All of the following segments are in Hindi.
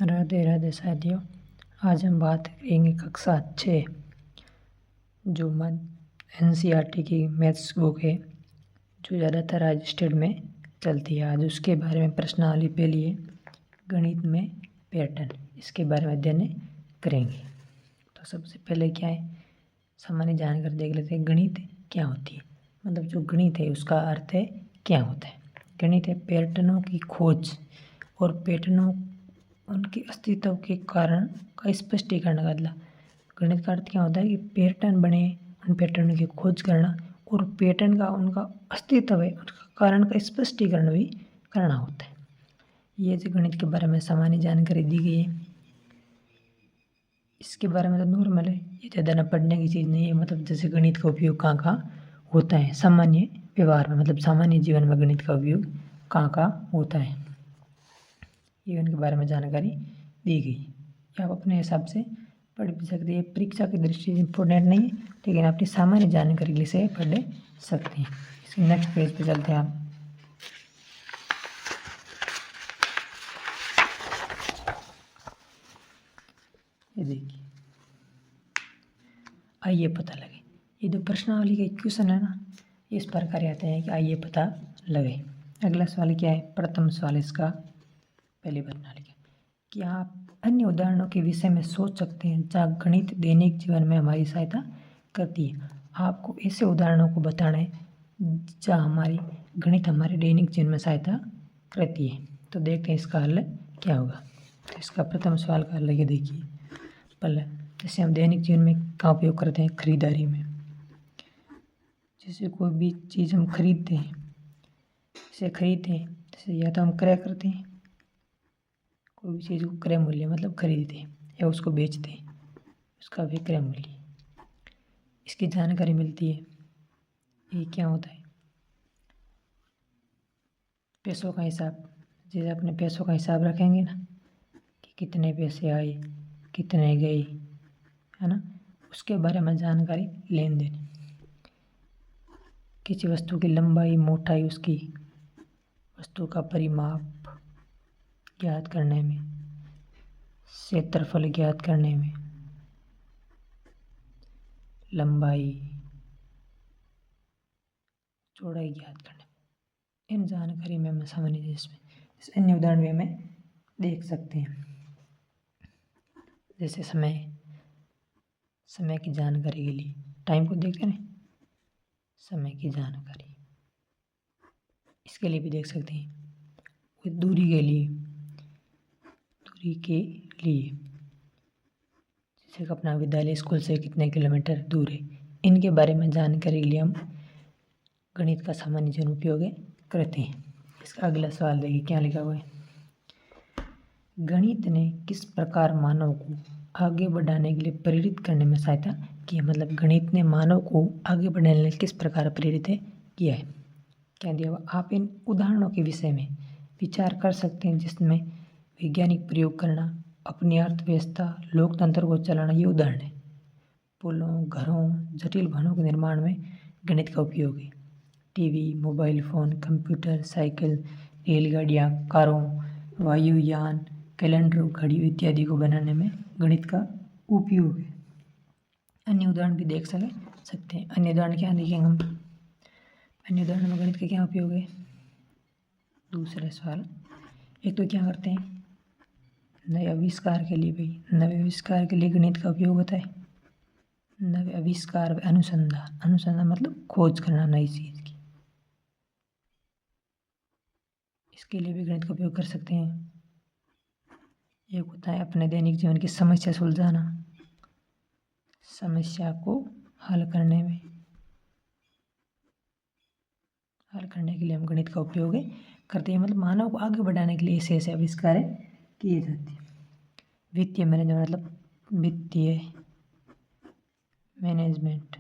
राधे राधे साथियों। आज हम बात करेंगे कक्षा 6 जो NCERT की मैथ्स बुक है जो ज़्यादातर आज स्टेट में चलती है। आज उसके बारे में प्रश्नावली पे लिए गणित में पैटर्न इसके बारे में अध्ययन करेंगे। तो सबसे पहले क्या है, सामान्य जानकारी देख लेते हैं। गणित क्या होती है, मतलब जो गणित है उसका अर्थ है क्या होता है। गणित है पैटर्नों की खोज और पैटर्नों उनके अस्तित्व के कारण का स्पष्टीकरण करना। गणित का अर्थ क्या होता है कि पैटर्न बने, उन पैटर्न की खोज करना और पैटर्न का उनका अस्तित्व है उसका कारण का स्पष्टीकरण भी करना होता है। ये जो गणित के बारे में सामान्य जानकारी दी गई है, इसके बारे में तो नॉर्मल है, ये ज़्यादा न पढ़ने की चीज़ नहीं है। मतलब जैसे गणित का उपयोग कहाँ कहाँ होता है सामान्य व्यवहार में, मतलब सामान्य जीवन में गणित का उपयोग कहाँ कहाँ होता है, ये उनके बारे में जानकारी दी गई। आप अपने हिसाब से पढ़ भी सकते हैं। परीक्षा की दृष्टि से इम्पोर्टेंट नहीं है, लेकिन अपनी सामान्य जानकारी के लिए से पढ़ सकते हैं। इसके नेक्स्ट पेज पे चलते हैं आप। ये देखिए, आइए पता लगे। ये जो प्रश्नावली का क्वेश्चन है ना, इस प्रकार आते हैं कि आइए पता लगे। अगला सवाल क्या है, प्रथम सवाल इसका पहली प्रश्नावली कि आप अन्य उदाहरणों के विषय में सोच सकते हैं जहाँ गणित दैनिक जीवन में हमारी सहायता करती है। आपको ऐसे उदाहरणों को बताना है जहाँ गणित हमारे दैनिक जीवन में सहायता करती है। तो देखते हैं इसका हल क्या होगा। तो इसका प्रथम सवाल का हल ये देखिए। पहले जैसे हम दैनिक जीवन में का उपयोग करते हैं खरीदारी में, जैसे कोई भी चीज़ हम खरीदते हैं, जैसे या तो हम क्रय करते हैं, कोई भी चीज़ को क्रय मूल्य मतलब खरीदते हैं या उसको बेचते हैं, उसका विक्रय मूल्य, इसकी जानकारी मिलती है। ये क्या होता है, पैसों का हिसाब। जैसे अपने पैसों का हिसाब रखेंगे ना कि कितने पैसे आए कितने गए, है ना, उसके बारे में जानकारी लेन देन। किसी वस्तु की लंबाई मोटाई, उसकी वस्तु का परिमाप ज्ञात करने में, क्षेत्रफल ज्ञात करने में, लंबाई चौड़ाई ज्ञात करने में, इन जानकारी में हम सामान्य जिसमें इस अन्य उदाहरण में हमें देख सकते हैं। जैसे समय की जानकारी के लिए टाइम को देखते हैं, समय की जानकारी इसके लिए भी देख सकते हैं। दूरी के लिए जैसे अपना विद्यालय स्कूल से कितने किलोमीटर दूर है, इनके बारे में जानकारी के लिए हम गणित का सामान्य जन उपयोग करते हैं। इसका अगला सवाल देखिए क्या लिखा हुआ है। गणित ने किस प्रकार मानव को आगे बढ़ाने के लिए प्रेरित करने में सहायता की है। मतलब गणित ने मानव को आगे बढ़ाने के लिए किस प्रकार प्रेरित किया है, क्या दिया हुआ। आप इन उदाहरणों के विषय में विचार कर सकते हैं जिसमें वैज्ञानिक प्रयोग करना, अपनी अर्थव्यवस्था, लोकतंत्र को चलाना, ये उदाहरण है। पुलों, घरों, जटिल भवनों के निर्माण में गणित का उपयोग है। TV, mobile phone, computer, cycle, रेलगाड़ियाँ, कारों, वायुयान, कैलेंडर, घड़ी इत्यादि को बनाने में गणित का उपयोग है। अन्य उदाहरण भी देख सकते हैं। अन्य उदाहरण क्या देखेंगे हम, अन्य उदाहरण में गणित का क्या उपयोग है। दूसरा सवाल, एक तो क्या करते हैं नए आविष्कार के लिए, भाई नए आविष्कार के लिए गणित का उपयोग होता है। नए आविष्कार, अनुसंधान मतलब खोज करना नई चीज़ की, इसके लिए भी गणित का उपयोग कर सकते हैं। एक होता है अपने दैनिक जीवन की समस्या सुलझाना, समस्या को हल करने के लिए हम गणित का उपयोग करते हैं। मतलब मानव को आगे बढ़ाने के लिए ऐसे आविष्कार किए जाते हैं। वित्तीय मैनेजमेंट मतलब वित्तीय मैनेजमेंट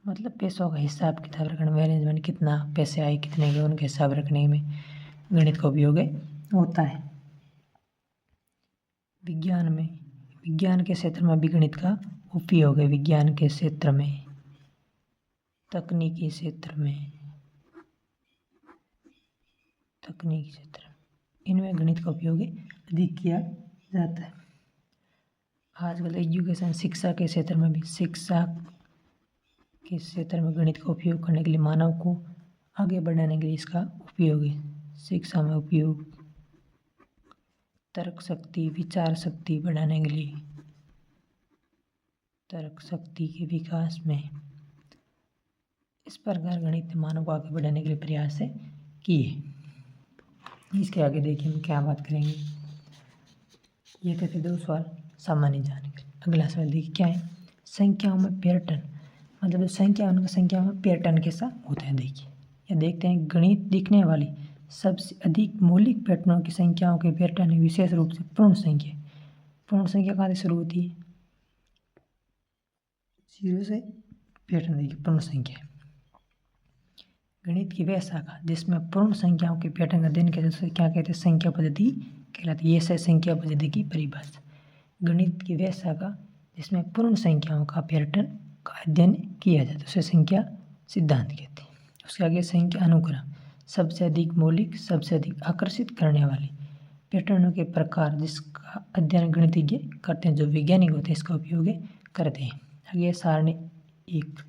मतलब पैसों का हिसाब किताब रखना, मैनेजमेंट कितना पैसे आए कितने गए उनके हिसाब रखने में गणित का उपयोग होता है। विज्ञान के क्षेत्र में भी गणित का उपयोग है। विज्ञान के क्षेत्र में, तकनीकी क्षेत्र इनमें गणित का उपयोग अधिक किया जाता है। आजकल एजुकेशन शिक्षा के क्षेत्र में भी गणित का उपयोग करने के लिए मानव को आगे बढ़ाने के लिए इसका उपयोग है। शिक्षा में उपयोग, तर्क शक्ति, विचार शक्ति बढ़ाने के लिए, तर्क शक्ति के विकास में इस प्रकार गणित ने मानव को आगे बढ़ाने के लिए प्रयास किए। इसके आगे देखिए हम क्या बात करेंगे। ये थे 2 सवाल सामान्य जानकारी। अगला सवाल देखिए क्या है, संख्याओं में पैटर्न, मतलब जो संख्या उनका संख्या में पैटर्न कैसा होता है। देखिए या देखते हैं, गणित दिखने वाली सबसे अधिक मौलिक पैटर्नों की संख्याओं के पैटर्न है, विशेष रूप से पूर्ण संख्या। पूर्ण संख्या कहाँ से शुरू होती है? 0 से। पैटर्न देखिए पूर्ण संख्या, गणित की वह शाखा जिसमें पूर्ण संख्याओं के पैटर्न का अध्ययन किया जाता है क्या कहते हैं? संख्या पद्धति कहलाती है। ये है संख्या पद्धति की परिभाषा। गणित की वह शाखा जिसमें पूर्ण संख्याओं का पैटर्न का अध्ययन किया जाता है उसे संख्या सिद्धांत कहते हैं। उसके आगे संख्या अनुक्रम, सबसे अधिक मौलिक, सबसे अधिक आकर्षित करने वाली पैटर्नों के प्रकार जिसका अध्ययन गणितज्ञ करते हैं, जो वैज्ञानिक होते हैं इसका उपयोग करते हैं। आगे सारणी 1,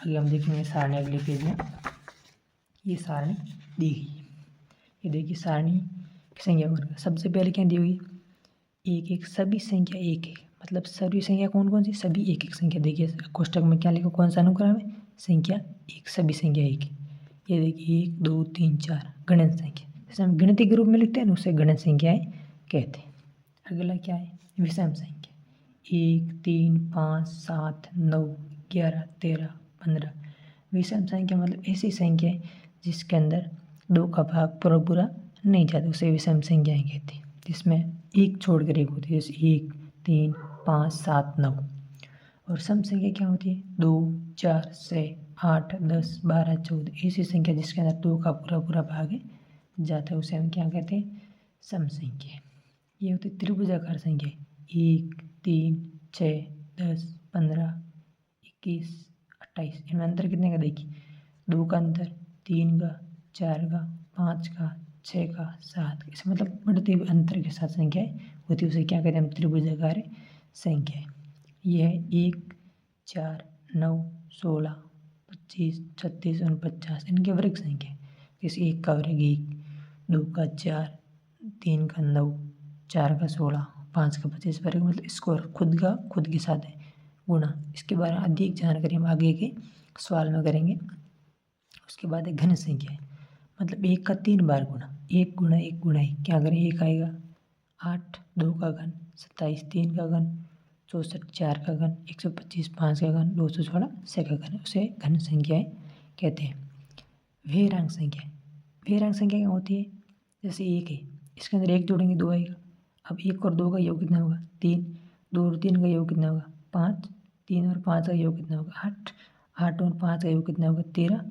आगे हम देखेंगे सारणी अगले पेज में। ये सारणी दी गई है, ये देखिए सारणी की संख्या वर्ग। सबसे पहले क्या दी हुई? 1 1, सभी संख्या 1 1, मतलब सभी संख्या कौन कौन सी? सभी 1 1 संख्या। देखिए कोष्टक में क्या लिखा, कौन सा अनुक्रम है? संख्या 1, सभी संख्या 1। ये देखिए 1 2 3 4 गणन संख्या, जैसे हम गिनती के रूप में लिखते हैं ना उसे गणन संख्याएं कहते हैं। अगला क्या है? विषम संख्या, 1 3 5 7 9 11 13 15। विषम संख्या मतलब ऐसी संख्या है जिसके अंदर 2 का भाग पूरा नहीं जाता, उसे विषम संख्याएं कहते हैं। जिसमें एक छोड़कर एक होती है, जैसे 1 3 5 7 9। और सम संख्या क्या होती है? 2 4 6 8 10 12 14। ऐसी संख्या जिसके अंदर 2 का पूरा भाग जाता है उसे हम क्या कहते हैं? सम संख्या। ये होती है त्रिभुजाकार संख्या, 1 3 6 10 15 21 28। इनमें अंतर कितने का? देखिए 2 का अंतर, 3 का, 4 का, 5 का, 6 का, 7 का। इसमें मतलब बढ़ते हुए अंतर के साथ संख्याएं होती है उसे क्या कहते हैं? हम त्रिभुजाकार संख्या। यह है 1 4 9 16 25 36 49 इनके वर्ग संख्या। जैसे 1 का वर्ग 1, 2 का 4, 3 का 9, 4 का 16, 5 का 25 वर्ग, मतलब स्क्वायर खुद के साथ है गुणा। इसके बारे में अधिक जानकारी हम आगे के सवाल में करेंगे। उसके बाद है घन संख्या है, मतलब 1 का 3 बार गुणा, 1 गुणा 1 गुणा 1। क्या करें? 1 आएगा 8, 2 का घन 27, 3 का घन 64, 4 का घन 125, 5 का घन 216, 6 का घन, उसे घन संख्याएं कहते हैं। वैरांक संख्या, वैरांक संख्या क्या होती है? जैसे 1 है, इसके अंदर 1 जोड़ेंगे 2 आएगा। अब 1 और 2 का योग कितना होगा? 3। 2 और 3 का योग कितना होगा? 5। 3 और 5 का योग कितना होगा? 8। 8 और 5 का योग कितना होगा? 13।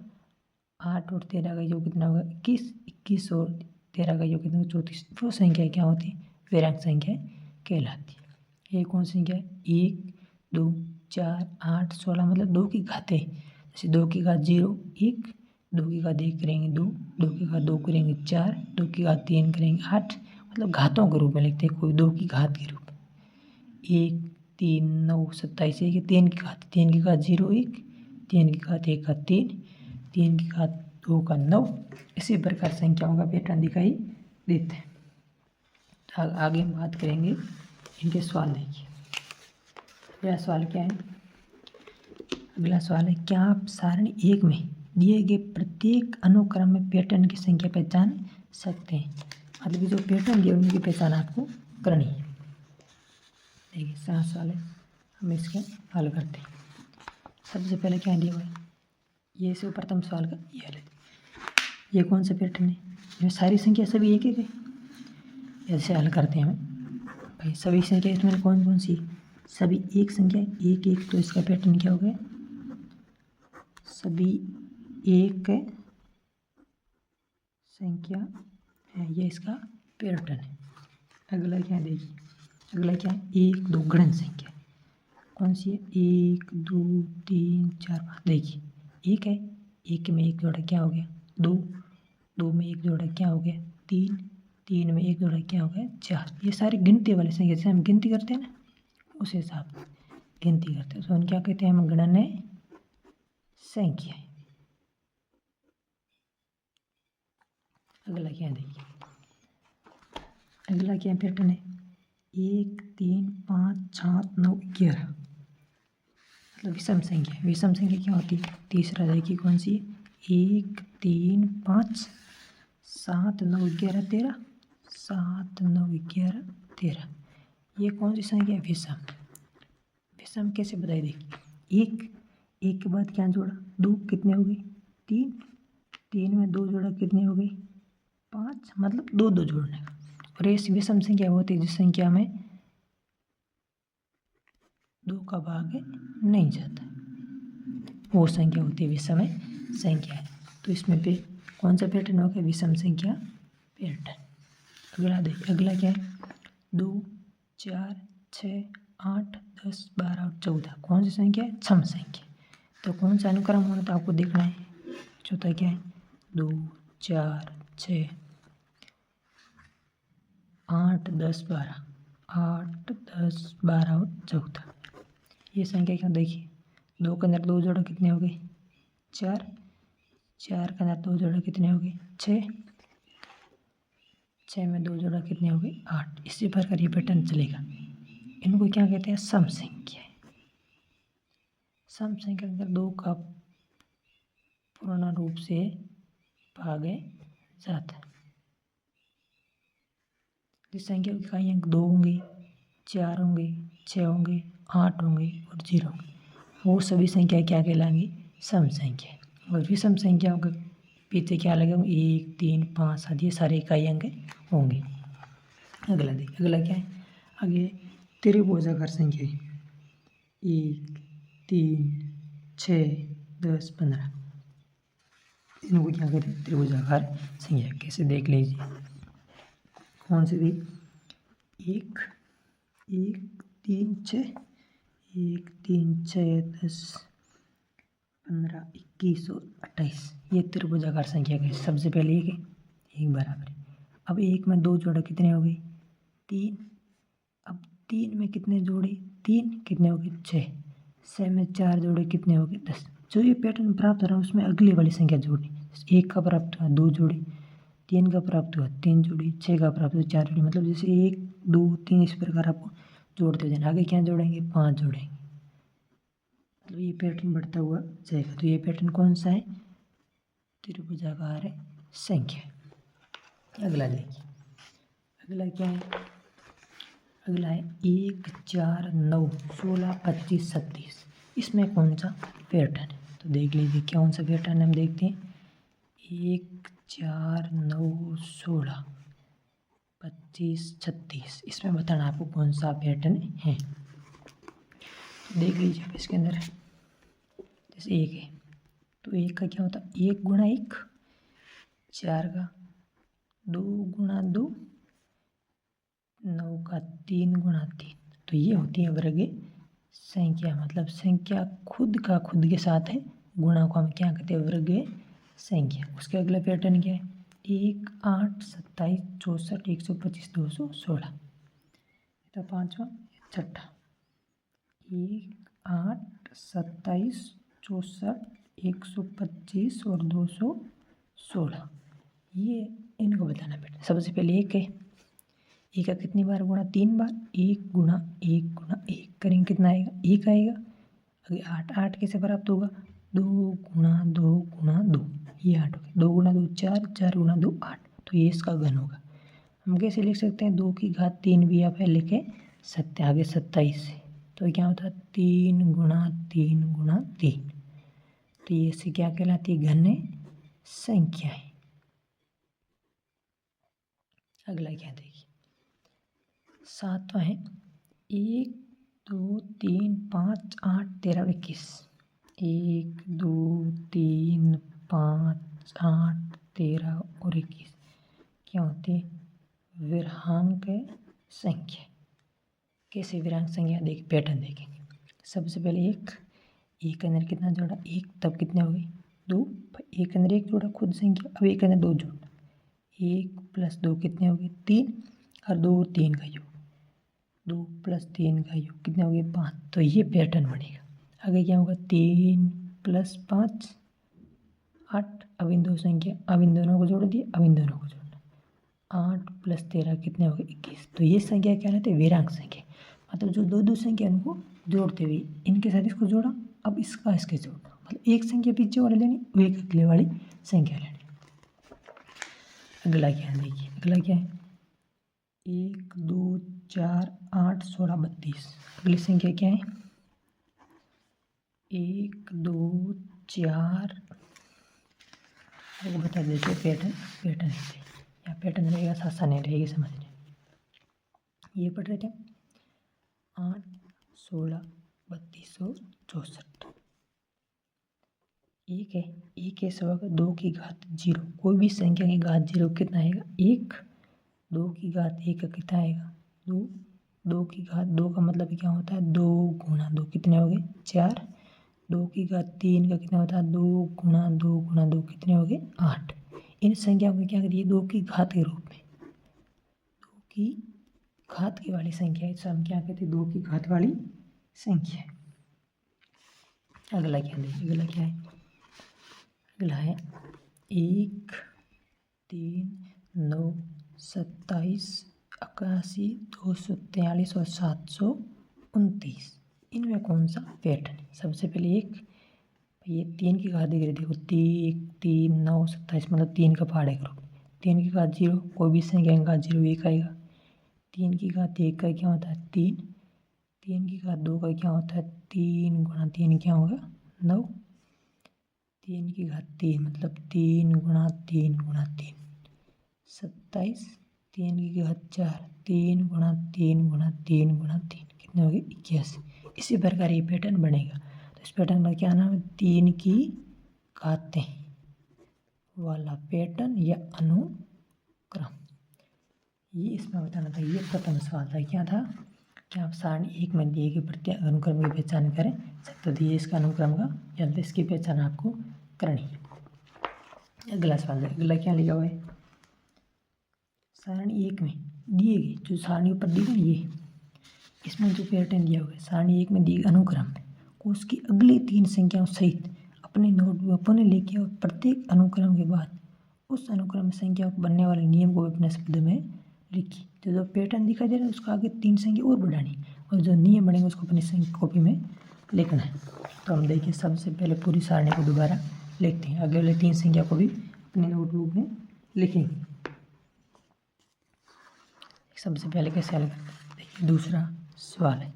8 और 13 का योग कितना होगा? 21। 21 और 13 का योग कितना होगा? 34। वो संख्या क्या होती है? वैरांक संख्या कहलाती है। ये कौन संख्या है? 1 2 4 8 16, मतलब 2 की घातें। जैसे 2 की घात 0 1, 2 की घात 1 करेंगे 2, 2 की घात 2 करेंगे 4, 2 की घात 3 करेंगे 8, मतलब घातों के रूप में लिखते हैं, कोई 2 की घात के रूप में। 1 3 9 27, 1 3 की घात, 3 की घात 0 1, 3 की घात 1 का 3, 3 की घात 2 का 9। इसी प्रकार संख्याओं का पैटर्न दिखाई देते हैं। आगे हम बात करेंगे इनके सवाल। देखिए अगला सवाल क्या है? अगला सवाल है, क्या आप सारणी 1 में दिए गए प्रत्येक अनुक्रम में पैटर्न की संख्या पहचान सकते हैं? मतलब जो पैटर्न दिए उनकी पहचान आपको करनी है। देखिए 7 सवाल है, हम इसके हल करते हैं। सबसे पहले क्या दिया हुआ है? ये से प्रथम सवाल का ये हल है। ये कौन सा पैटर्न है? ये सारी संख्या सभी 1 1 है। ऐसे हल करते हैं हम भाई। सभी संख्या इसमें कौन कौन सी? सभी एक संख्या 1 1, तो इसका पैटर्न क्या हो गया? सभी 1 संख्या है, ये इसका पैटर्न है। अगला क्या है? देखिए अगला क्या है? 1 2 गणन संख्या। कौन सी है? 1 2 3 4 5। देखिए 1 है, 1 में 1 जोड़ा क्या हो गया? 2, 2 में 1 जोड़ा क्या हो गया? 3, 3 में एक जोड़ा क्या हो गया 4। ये सारी गिनती वाली संख्या, जैसे हम गिनती करते हैं ना उस हिसाब से गिनती करते हैं, तो हम क्या कहते हैं, हम गणनीय संख्या। अगला क्या है देखिए, अगला क्या पैटर्न है 1 3 5 7 9 11, मतलब विषम संख्या। विषम संख्या क्या होती है, तीसरा देखिए कौन सी है 1 3 5 7 9 11 13, 7 9 11 13, ये कौन सी संख्या है, विषम। विषम कैसे बताइए देखिए, एक के बाद क्या जोड़ा 2, कितने हो गए 3, 3 में 2 जोड़ा कितने हो गए 5, मतलब 2 2 जोड़ने का। और ये विषम संख्या होती है जिस संख्या में 2 का भाग नहीं जाता, वो संख्या होती है विषम संख्या है। तो इसमें पे कौन सा पैटर्न हो गया, विषम संख्या पैटर्न। अगला देखिए, अगला क्या है 2 4 6 8 10 12 और 14, कौन सी संख्या है, सम संख्या। तो कौन सा अनुक्रम होना तो आपको देखना है। चौथा क्या है 2 4 6 8 10 12, 8 10 12 और 14, ये संख्या क्या देखिए, 2 के अंदर 2 जोड़ा कितने हो गए 4, 4 के अंदर 2 जोड़ा कितने हो गए 6, 6 में 2 जोड़ा कितने हो गए 8। इसी प्रकार ये पैटर्न चलेगा। इनको क्या कहते हैं, सम संख्या। सम संख्या के अंदर 2 का पूर्ण रूप से भागे जाता है। जिस संख्या की इकाई अंक 2 होंगे 4 होंगे 6 होंगे 8 होंगे और 0 होंगे, वो सभी संख्या क्या कहलाएंगी, सम संख्या। और विषम संख्याओं के पीछे क्या लगेगा 1 3 5 7, ये सारे इकाई अंक होंगे। अगला देखिए, अगला क्या है, आगे त्रिभुजाकार संख्या 1 3 6 10 15, इनको क्या कहते हैं, त्रिभुजाकार संख्या। कैसे देख लीजिए, कौन सी थी 1 1 3 6 1 3 6 10 15 21 और 28, ये त्रिभुजाकार संख्या है। सबसे पहले एक बराबर है। अब 1 में 2 जोड़ा कितने हो गए 3, अब 3 में कितने जोड़े 3, कितने हो गए 6, 6 में 4 जोड़े कितने हो गए 10। जो ये पैटर्न प्राप्त हो रहा है उसमें अगली वाली संख्या जोड़नी। 1 का प्राप्त हुआ 2 जोड़े, 3 का प्राप्त हुआ 3 जोड़ी, 6 का प्राप्त हुआ 4 जोड़ी, मतलब जैसे 1 2 3 इस प्रकार आपको जोड़ते जाना। आगे क्या जोड़ेंगे 5 जोड़ेंगे, मतलब ये पैटर्न बढ़ता हुआ जाएगा। तो ये पैटर्न कौन सा है, त्रिभुजाकार संख्या। अगला देखिए, अगला क्या है, अगला है 1 4 9 16 25 27, इसमें कौन सा पैटर्न है तो देख लीजिए कौन सा पैटर्न हम देखते हैं। 1 4 9 16 25 36, इसमें बताना आपको कौन सा पैटर्न है। तो देख लीजिए अब इसके अंदर जैसे 1 है तो 1 का क्या होता है 1 गुणा 1, 4 का 2 गुणा 2, 9 का 3 गुणा 3, तो ये होती है वर्ग संख्या। मतलब संख्या खुद का खुद के साथ है, गुणा को हम क्या कहते हैं वर्ग संख्या। उसके अगला पैटर्न क्या है 1 8 27 64 125 216, तो पाँचवा छठा 1 8 27 64 125 और 216, ये इनको बताना बेटा। सबसे पहले 1 है, 1 का कितनी बार गुणा 3 बार, 1 गुणा 1 गुणा 1 करेंगे कितना आएगा 1 आएगा। अगर 8 8 कैसे प्राप्त होगा 2 गुणा 2 गुणा 2, ये 8 हो गया। 2 गुणा 2 4, 4 गुणा 2 8, तो ये इसका घन होगा। हम कैसे लिख सकते हैं 2 की घात 3 भी आप लिखे सकते हैं आगे 27 से, तो क्या होता है 3 गुणा 3 गुणा 3, तो ये से क्या कहलाती है घन संख्या है। अगला क्या देखिए 7वां है 1 2 3 5 8 13 21, 1 2 3 5 8 13 और 21 क्या होती है विरांक संख्या। कैसे विरांक संख्या देख पैटर्न देखेंगे। सबसे पहले 1 के अंदर कितना जोड़ा 1, तब कितने हो गए 2, 1 के अंदर 1 जोड़ा खुद संख्या, अब 1 के अंदर 2 जोड़ा 1 प्लस 2 कितने हो गए 3 और 2 और 3 का योग, 2 प्लस 3 का योग कितने हो गए 5। तो ये पैटर्न बनेगा। आगे क्या होगा 3 प्लस 5 8। अब इन दो संख्या, अब इन दोनों को जोड़ दिए, अब इन दोनों को जोड़ना, 8 प्लस 13 कितने हो गए 21। तो ये संख्या क्या रहती है वेरांक संख्या, मतलब जो दो दो संख्या उनको जोड़ते हुए इनके साथ इसको जोड़ा, अब इसका इसके जोड़ना, मतलब एक संख्या पीछे वाली लेनी, वो एक अगले वाली संख्या लेनी। अगला क्या है देखिए, अगला क्या है 1 2 4 8 16 32। अगली संख्या क्या है 1 2 4, बता देते पैटर्न रहते या पैटर्न रहेगा साथ साथ नहीं रहेगी समझने। ये पढ़ रहे थे 8 16 32 और 64। एक है, एक ऐसा होगा 2 की घात 0, कोई भी संख्या की घात 0 कितना आएगा 1। 2 की घात 1 का कितना आएगा 2। 2 की घात 2 का मतलब क्या होता है 2 गुणा 2 कितने हो गए 4। 2 की घात 3 का कितना होता है 2 गुणा 2 गुणा 2 कितने हो गए 8। इन संख्याओं को क्या करिए 2 की घात के रूप में, 2 की घात की वाली संख्या है, हम क्या कहते हैं 2 की घात वाली संख्या है। अगला क्या देखिए, अगला क्या है, अगला है 1 3 9 27 81 243 और 729। इनमें कौन सा पैटर्न है। सबसे पहले ये 3 की घात दिख रही, देखो 3 3 9 27, मतलब 3 का पहाड़ है ग्रुप। 3 की घात 0, कोई भी संख्या की घात 0 1 आएगा। 3 की घात 1 का क्या होता है 3। 3 की घात 2 का क्या होता है 3 गुणा 3 क्या होगा 9। 3 की घात 3 मतलब 3 गुणा 3 गुणा 3 27। 3 की घात 4 3 गुणा 3 गुणा 3 गुणा 3 कितने हो गए 81। इसी प्रकार ये पैटर्न बनेगा। तो इस पैटर्न का क्या नाम है 3 की घातें वाला पैटर्न या अनुक्रम। ये इसमें बताना था, ये प्रथम सवाल था। क्या था कि आप सारणी 1 में दिए गए प्रत्येक अनुक्रम की पहचान करें। तो दिए इसका अनुक्रम का या इसकी पहचान आपको करनी है। अगला सवाल है, अगला क्या लिखा हुआ है सारणी 1 में दिए गए, जो सारणी ऊपर दी गई ये इसमें जो पैटर्न दिया हुआ है सारणी 1 में दिए अनुक्रम को उसकी अगली 3 संख्याओं सहित अपने नोटबुक पर लिखे और प्रत्येक अनुक्रम के बाद उस अनुक्रम संख्या को बनने वाले नियम को अपने शब्द में लिखी। तो जो पैटर्न दिखाई दे रहा है उसका आगे 3 संख्या और बढ़ानी और जो नियम बनेंगे उसको अपनी कॉपी में लिखना है। तो हम देखिए सबसे पहले पूरी सारणी को दोबारा लिखते हैं, अगले वाले 3 संख्या को भी अपनी नोटबुक में लिखेंगे। सबसे पहले कैसे हल करते हैं देखिए, दूसरा सवाल है।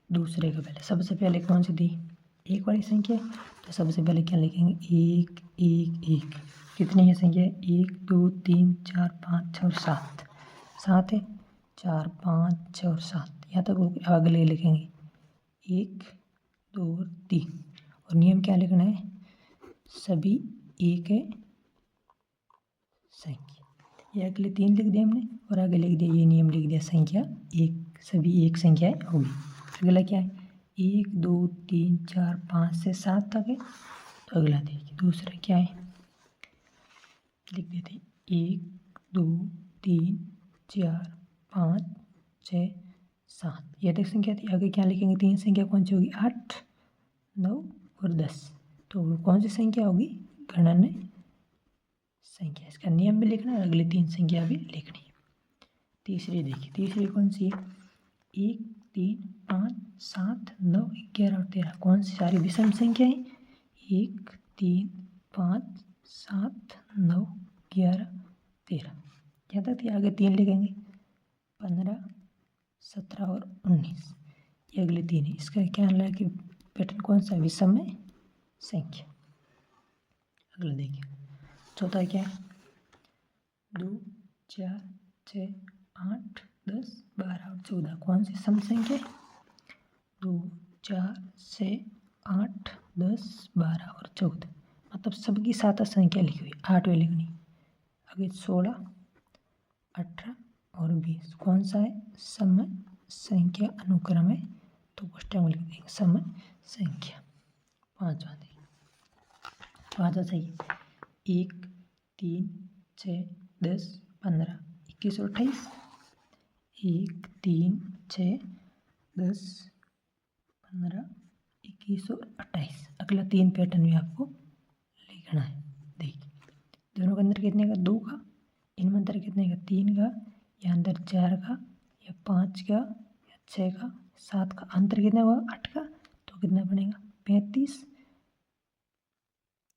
दूसरे का पहले सबसे पहले कौन सी दी 1 वाली संख्या, तो सबसे पहले क्या लिखेंगे 1 1 1। कितनी है संख्या 1 2 3 4 5 6 और 7। 7 है 4 5 6 और 7 यहाँ तक। अगले लिखेंगे 1 2 3 और नियम क्या लिखना है सभी एक है संख्या। ये अगले 3 लिख दिया हमने और आगे लिख दिया ये नियम लिख दिया संख्या एक सभी एक संख्याएं होगी। अगला क्या है 1 2 3 4 5 से 7 तक है। तो अगला देखिए दूसरा क्या है लिख देते 1 2 3 4 5 6 7 यह तक संख्या थी। आगे क्या लिखेंगे 3 संख्या कौन सी होगी 8 9 और 10। तो कौन सी संख्या होगी गणन संख्या। इसका नियम भी लिखना है, अगली 3 संख्या भी लिखनी है। तीसरी देखिए, तीसरी कौन सी है 1 3 5 7 9 11 और 13। कौन सी सारी विषम संख्या है 1 3 5 7 9 11 13। क्या तक थी आगे 3 लिखेंगे 15 17 और 19। ये अगले 3 है। इसका क्या है कि पैटर्न कौन सा विषम है संख्या। अगला देखिए चौथा क्या है 2 4 6 8 10 12 और 14। कौन सी सम संख्या है 2 4 6 8 10 12 और 14। मतलब सबकी 7 संख्या लिखी हुई 8वें लिखनी। आगे 16 18 और 20 कौन सा है सम संख्या अनुक्रम है। तो पुस्तक में लिख देंगे सम संख्या। पाँचवा सही 1 3 6 10 15, 21 और 28, 1, 3, 6, 10, 15, 21 और 28। अगला 3 पैटर्न भी आपको लिखना है। देखिए दोनों के अंदर कितने का, 2 का, इनमें अंदर कितने का, 3 का, या अंदर 4 का, या 5 का, या 6 का, 7 का, अंतर कितना हुआ 8 का, तो कितना बनेगा 35,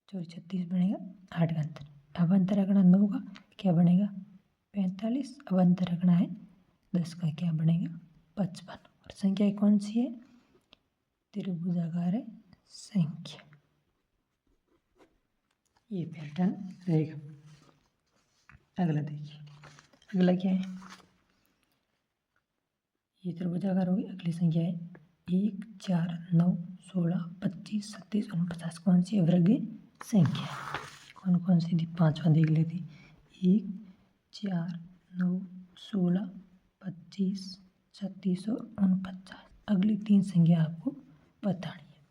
36 बनेगा 8 का अंतर। अब अंतर रखना 9 का, क्या बनेगा 45। अब अंतर रखना है 10 का, क्या बनेगा 55। और संख्या कौन सी है, त्रिभुजाकार संख्या। ये पैटर्न रहेगा। अगला देखिए, अगला क्या है, ये त्रिभुजाकार होगी। अगली संख्या है 1, 4, 9, 16, 25, 37, 49। कौन सी वर्ग संख्या, कौन कौन सी थी, 5वां देख लेते। 1, 4, 9, 16, 25, 36 और 49। अगली 3 संख्या आपको बतानी है।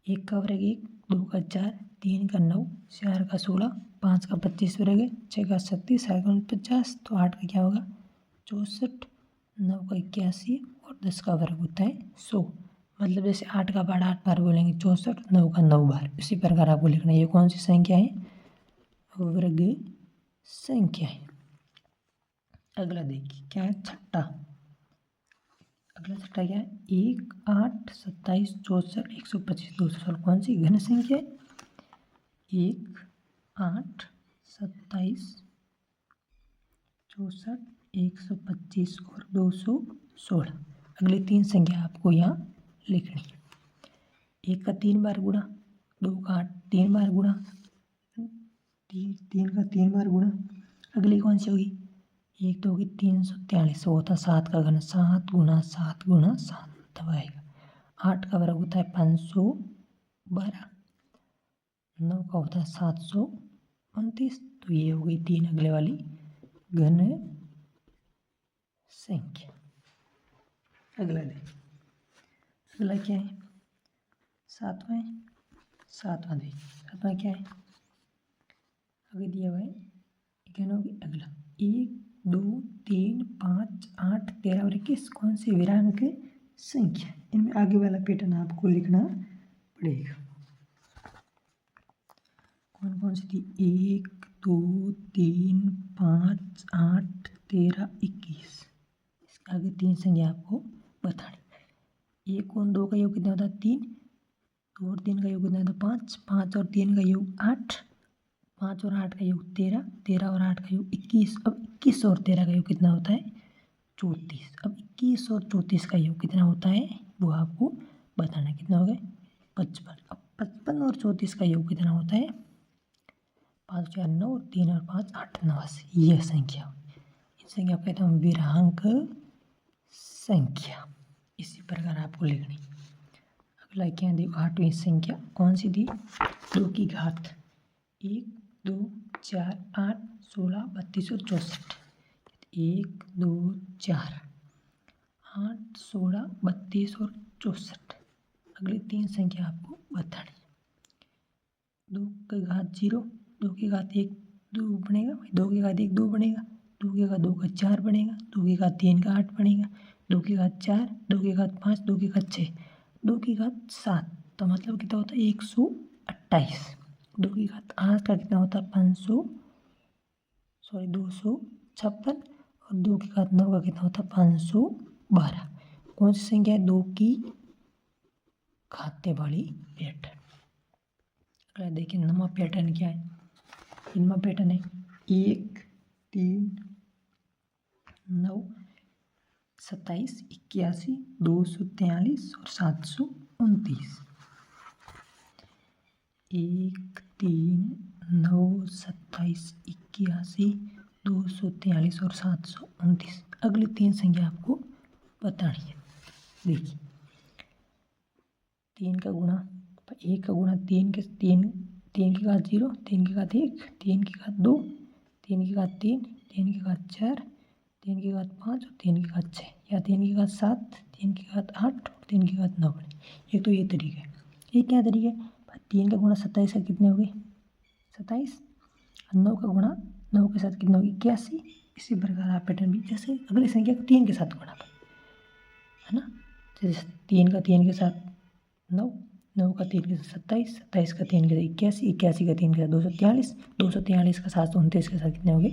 1 का वर्ग 1, 2 का 4, 3 का 9, 4 का 16, 5 का 25 वर्ग, 6 का 37, 7 का 49, तो 8 का क्या होगा 64, 9 का 81 और 10 का वर्ग होता है 100। मतलब जैसे 8 का बार 8 बार बोलेंगे 64, 9 का 9 बार, इसी प्रकार आपको लिखना है। ये कौन सी संख्या है, वर्ग संख्या है। अगला देखिए क्या है, छठा। अगला छठा क्या है, 1, 8, 27, 64, 125, 216। कौन सी घन संख्या है, 1, 8, 27, 64, 125 और 216। अगली 3 संख्या आपको यहाँ लिखनी है। 1 का 3 बार गुणा, 2 का 3 बार गुणा, 3 का 3 बार गुणा। अगली कौन सी होगी, 1 तो होगी 343, होता 7 का घन, 7 गुणा 7 गुणा 7 तब आएगा। 8 का वर्ग होता है 512, 9 का होता है 729, तो ये हो गई 3 अगले वाली घन संख्या। अगला देखिए, अगला क्या है, सातवां है। सातवां देखिए, सातवां क्या है, आगे दिया हुआ है घन होगी। अगला 1, 2, 3, 5, 8, 13 और 21। कौन सी विरांक संख्या, इनमें आगे वाला पैटर्न आपको लिखना पड़ेगा। कौन कौन सी थी, 1, 2, 3, 5, 8, 13, 21। इसके आगे 3 संख्या आपको बतानी। 1 और 2 का योग कितना होता है 3, 2 और 3 का योग कितना होता है 5, 5 और 3 का योग 8, 5 और 8 का योग 13, 13 और 8 का योग 21। अब 21 और 13 का योग कितना होता है 34। अब 21 और 34 का योग कितना होता है वो आपको बताना। कितना हो गया 55। अब 55 और 34 का योग कितना होता है 5, 4, 9 और 3 और 5, 8, 89। यह संख्या, इन संख्या को कहते हैं विरांक संख्या। इसी प्रकार आपको लिखनी। अगला क्या देखो, 8वीं संख्या कौन सी थी, 2 की घात। 1, 2, 4, 8, 16, 32 और 64। 1, 2, 4, 8, 16, 32 और 64। अगली 3 संख्या आपको बतानी। 2 की घात 0, 2 की घात 1 2 बनेगा, 2 की घात 1 2 बनेगा, 2 की घात 2 का 4 बनेगा, 2 की घात 3 का 8 बनेगा, 2 की घात 4, 2 की घात 5, 2 की घात 6, 2 की घात 7। तो मतलब कितना होता है 128। 2 की घात 8 का कितना होता है 256। और 2 की घात 9 का कितना होता है 512। कौन सी संख्या है 2 की घाते वाली पैटर्न। अगला देखिए नवा पैटर्न क्या है, इनमें पैटर्न है 1, 3, 9, 27, 81, 243 और 729। 1, 3, 9, 27, 81, 243 और 729। अगली 3 संख्या आपको बतानी है। देखिए 3 का गुणा, 1 का गुणा 3 के 3, 3 की घात 0, 3 की घात 1, 3 की घात 2, 3 की घात 3, 3 की घात 4, 3 की घात 5 और 3 की घात 6, या 3 की घात 7, 3 की घात 8 और 3 की घात 9 बने। एक तो ये तरीका है। ये क्या तरीका है, 3 का गुणा 27 का कितने हो गए 27, 9 का गुणा 9 के साथ कितना होगी 81। इसी प्रकार आप पैटर्न भी जैसे अगली संख्या को 3 के साथ गुणा करें, है ना। जैसे 3 का 3 के साथ 9, 9 का 3 के साथ 27, 27 का 3 के साथ 81, 81 का 3 के साथ 243, 243 का 729 के साथ कितने हो गए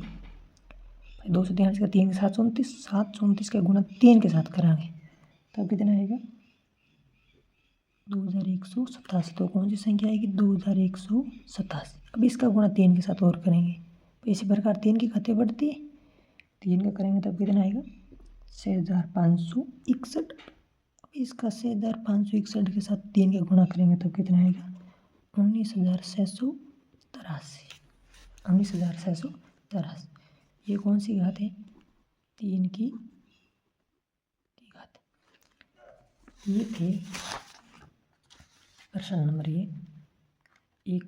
243 का 3 के साथ 729, 729 का गुणा 3 के साथ कराएंगे तब कितना आएगा 2187। तो कौन सी संख्या आएगी 2187। अब इसका गुणा 3 के साथ और करेंगे, तो इसी प्रकार 3 की घातें बढ़ती है, 3 का करेंगे तब कितना आएगा 6561। इसका 6561 के साथ 3 का गुणा करेंगे तब कितना आएगा 19683। 19683 ये कौन सी घात है 3 की घात। ये थे प्रश्न नंबर 1।